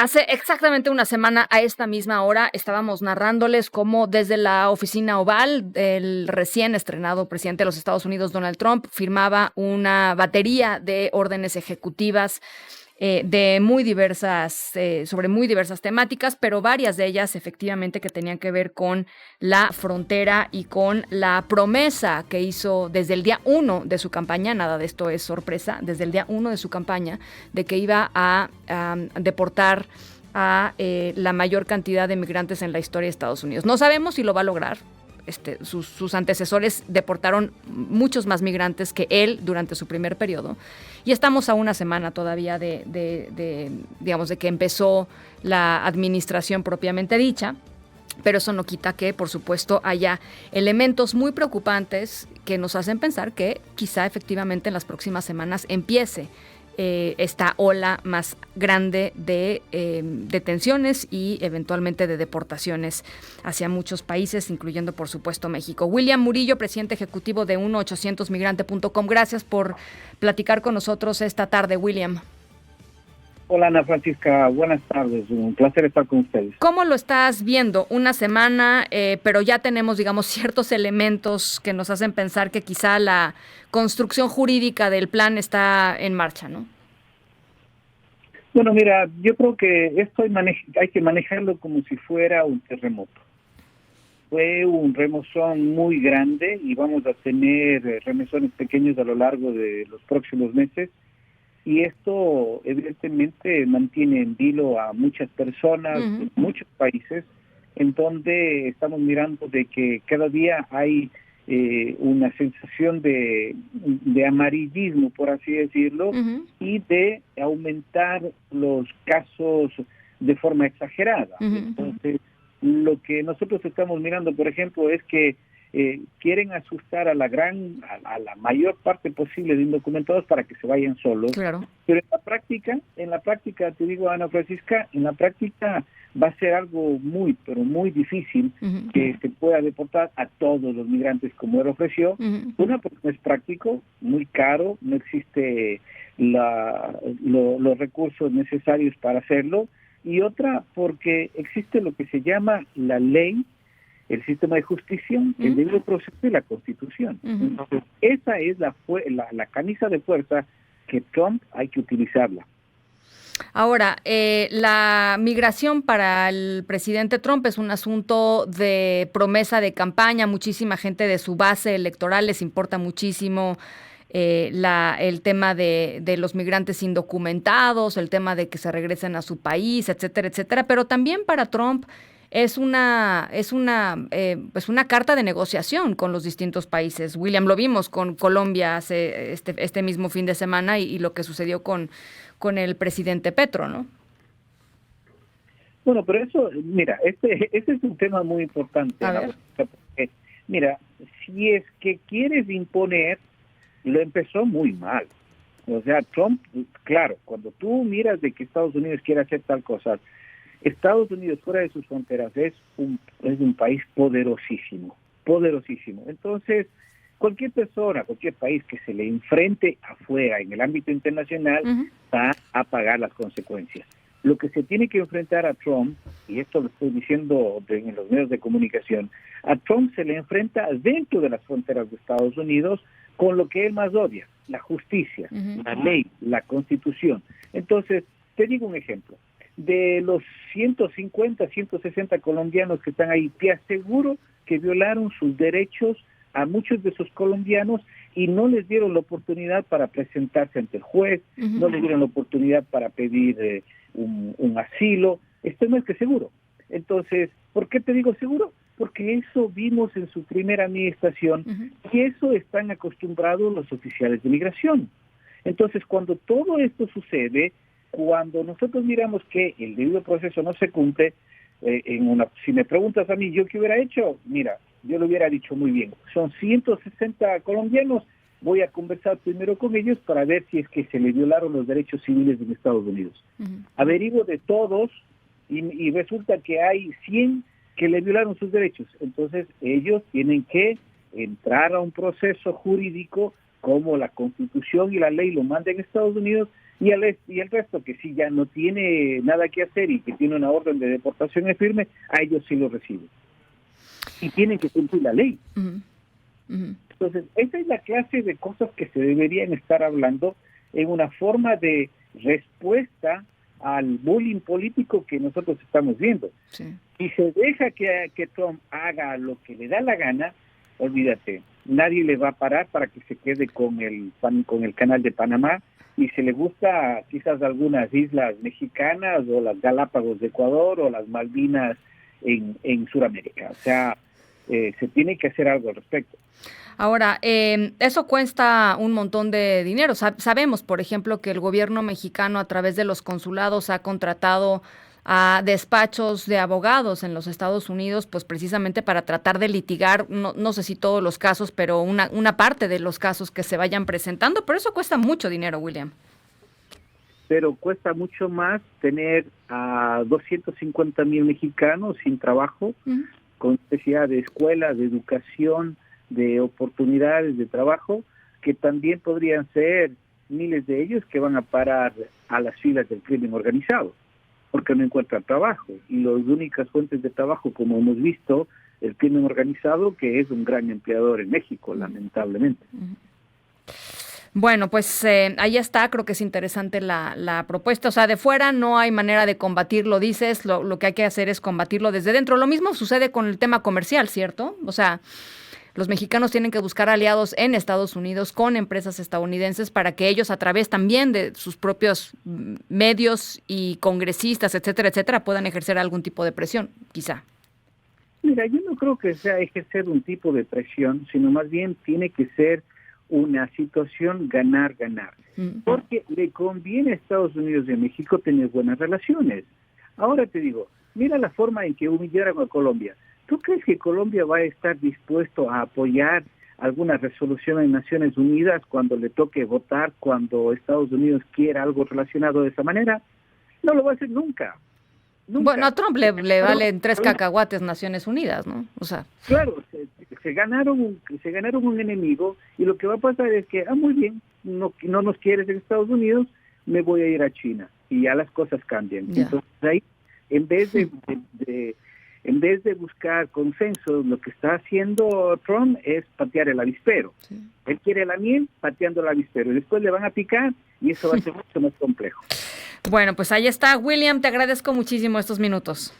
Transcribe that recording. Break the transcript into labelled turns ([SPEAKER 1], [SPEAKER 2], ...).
[SPEAKER 1] Hace exactamente una semana a esta misma hora estábamos narrándoles cómo desde la oficina Oval el recién estrenado presidente de los Estados Unidos, Donald Trump, firmaba una batería de órdenes ejecutivas de muy diversas, sobre muy diversas temáticas, pero varias de ellas efectivamente que tenían que ver con la frontera y con la promesa que hizo desde el día uno de su campaña, nada de esto es sorpresa, desde el día uno de su campaña, de que iba a deportar a la mayor cantidad de migrantes en la historia de Estados Unidos. No sabemos si lo va a lograr. Sus antecesores deportaron muchos más migrantes que él durante su primer periodo. Y estamos a una semana todavía digamos, de que empezó la administración propiamente dicha. Pero eso no quita que, por supuesto, haya elementos muy preocupantes que nos hacen pensar que quizá efectivamente en las próximas semanas empiece esta ola más grande de detenciones y eventualmente de deportaciones hacia muchos países, incluyendo por supuesto México. William Murillo, presidente ejecutivo de 1-800migrante.com, gracias por platicar con nosotros esta tarde, William.
[SPEAKER 2] Hola Ana Francisca, buenas tardes, un placer estar con ustedes.
[SPEAKER 1] ¿Cómo lo estás viendo? Una semana, pero ya tenemos, digamos, ciertos elementos que nos hacen pensar que quizá la construcción jurídica del plan está en marcha, ¿no?
[SPEAKER 2] Bueno, mira, yo creo que esto hay que manejarlo como si fuera un terremoto. Fue un remesón muy grande y vamos a tener remesones pequeños a lo largo de los próximos meses. Y esto evidentemente mantiene en vilo a muchas personas,
[SPEAKER 1] Uh-huh.
[SPEAKER 2] muchos países, en donde estamos mirando de que cada día hay una sensación de amarillismo, por así decirlo,
[SPEAKER 1] Uh-huh.
[SPEAKER 2] y de aumentar los casos de forma exagerada.
[SPEAKER 1] Uh-huh.
[SPEAKER 2] Entonces, lo que nosotros estamos mirando, por ejemplo, es que quieren asustar a la mayor parte posible de indocumentados para que se vayan solos.
[SPEAKER 1] Claro.
[SPEAKER 2] Pero en la práctica, te digo, Ana Francisca, en la práctica va a ser algo muy, pero muy difícil
[SPEAKER 1] Uh-huh.
[SPEAKER 2] que se pueda deportar a todos los migrantes como él ofreció.
[SPEAKER 1] Uh-huh.
[SPEAKER 2] Una, porque no es práctico, muy caro, no existe los recursos necesarios para hacerlo. Y otra, porque existe lo que se llama la ley, el sistema de justicia, el debido proceso y la Constitución.
[SPEAKER 1] Uh-huh.
[SPEAKER 2] Entonces, esa es la camisa de fuerza que Trump hay que utilizarla.
[SPEAKER 1] Ahora, la migración para el presidente Trump es un asunto de promesa de campaña. Muchísima gente de su base electoral les importa muchísimo el tema de los migrantes indocumentados, el tema de que se regresen a su país, etcétera, etcétera. Pero también para Trump pues una carta de negociación con los distintos países. William, lo vimos con Colombia hace este mismo fin de semana y lo que sucedió con el presidente Petro, ¿no?
[SPEAKER 2] Bueno, pero eso, mira, este es un tema muy importante,
[SPEAKER 1] A
[SPEAKER 2] Ana,
[SPEAKER 1] ver.
[SPEAKER 2] porque, mira, si es que quieres imponer, lo empezó muy mal. O sea, Trump, claro, cuando tú miras de que Estados Unidos quiere hacer tal cosa, Estados Unidos fuera de sus fronteras es un país poderosísimo, poderosísimo. Entonces, cualquier persona, cualquier país que se le enfrente afuera en el ámbito internacional
[SPEAKER 1] Uh-huh.
[SPEAKER 2] va a pagar las consecuencias. Lo que se tiene que enfrentar a Trump, y esto lo estoy diciendo en los medios de comunicación, a Trump se le enfrenta dentro de las fronteras de Estados Unidos con lo que él más odia, la justicia,
[SPEAKER 1] Uh-huh.
[SPEAKER 2] la ley, la Constitución. Entonces, te digo un ejemplo. De los 150, 160 colombianos que están ahí, te aseguro que violaron sus derechos a muchos de esos colombianos y no les dieron la oportunidad para presentarse ante el juez,
[SPEAKER 1] Uh-huh.
[SPEAKER 2] no les dieron la oportunidad para pedir un asilo. Estoy más que seguro. Entonces, ¿por qué te digo seguro? Porque eso vimos en su primera administración
[SPEAKER 1] Uh-huh.
[SPEAKER 2] y eso están acostumbrados los oficiales de migración. Entonces, cuando todo esto sucede, cuando nosotros miramos que el debido proceso no se cumple, si me preguntas a mí, ¿yo qué hubiera hecho? Mira, yo lo hubiera dicho muy bien. Son 160 colombianos, voy a conversar primero con ellos para ver si es que se les violaron los derechos civiles en Estados Unidos.
[SPEAKER 1] Uh-huh.
[SPEAKER 2] Averiguo de todos y resulta que hay 100 que le violaron sus derechos. Entonces, ellos tienen que entrar a un proceso jurídico como la Constitución y la ley lo mandan en Estados Unidos y el resto que sí ya no tiene nada que hacer y que tiene una orden de deportación en firme, a ellos sí lo reciben. Y tienen que cumplir la ley.
[SPEAKER 1] Uh-huh. Uh-huh.
[SPEAKER 2] Entonces, esa es la clase de cosas que se deberían estar hablando en una forma de respuesta al bullying político que nosotros estamos viendo.
[SPEAKER 1] Sí.
[SPEAKER 2] Si se deja que Trump haga lo que le da la gana, olvídate, nadie le va a parar para que se quede con el canal de Panamá, y si le gusta quizás algunas islas mexicanas o las Galápagos de Ecuador o las Malvinas en Sudamérica. O sea, se tiene que hacer algo al respecto.
[SPEAKER 1] Ahora, eso cuesta un montón de dinero. Sabemos, por ejemplo, que el gobierno mexicano a través de los consulados ha contratado a despachos de abogados en los Estados Unidos, pues precisamente para tratar de litigar, no sé si todos los casos, pero una parte de los casos que se vayan presentando, pero eso cuesta mucho dinero, William.
[SPEAKER 2] Pero cuesta mucho más tener a 250,000 mexicanos sin trabajo, con necesidad de escuela, de educación, de oportunidades de trabajo, que también podrían ser miles de ellos que van a parar a las filas del crimen organizado, porque no encuentran trabajo. Y las únicas fuentes de trabajo, como hemos visto, el crimen organizado, que es un gran empleador en México, lamentablemente.
[SPEAKER 1] Bueno, pues ahí está, creo que es interesante la propuesta. O sea, de fuera no hay manera de combatirlo, dices, lo que hay que hacer es combatirlo desde dentro. Lo mismo sucede con el tema comercial, ¿cierto? O sea, los mexicanos tienen que buscar aliados en Estados Unidos con empresas estadounidenses para que ellos, a través también de sus propios medios y congresistas, etcétera, etcétera, puedan ejercer algún tipo de presión, quizá.
[SPEAKER 2] Mira, yo no creo que sea ejercer un tipo de presión, sino más bien tiene que ser una situación ganar-ganar. Porque le conviene a Estados Unidos y a México tener buenas relaciones. Ahora te digo, mira la forma en que humillaron a Colombia. ¿Tú crees que Colombia va a estar dispuesto a apoyar alguna resolución en Naciones Unidas cuando le toque votar, cuando Estados Unidos quiera algo relacionado de esa manera? No lo va a hacer nunca. Nunca.
[SPEAKER 1] Bueno, a Trump le valen 3 cacahuates Naciones Unidas, ¿no? O sea,
[SPEAKER 2] claro, se ganaron un enemigo, y lo que va a pasar es que, muy bien, no nos quieres en Estados Unidos, me voy a ir a China, y ya las cosas cambian.
[SPEAKER 1] Yeah.
[SPEAKER 2] Entonces ahí, en vez de buscar consenso, lo que está haciendo Trump es patear el avispero. Sí. Él quiere la miel pateando el avispero, y después le van a picar, y eso va a ser mucho más complejo.
[SPEAKER 1] Bueno, pues ahí está, William, te agradezco muchísimo estos minutos.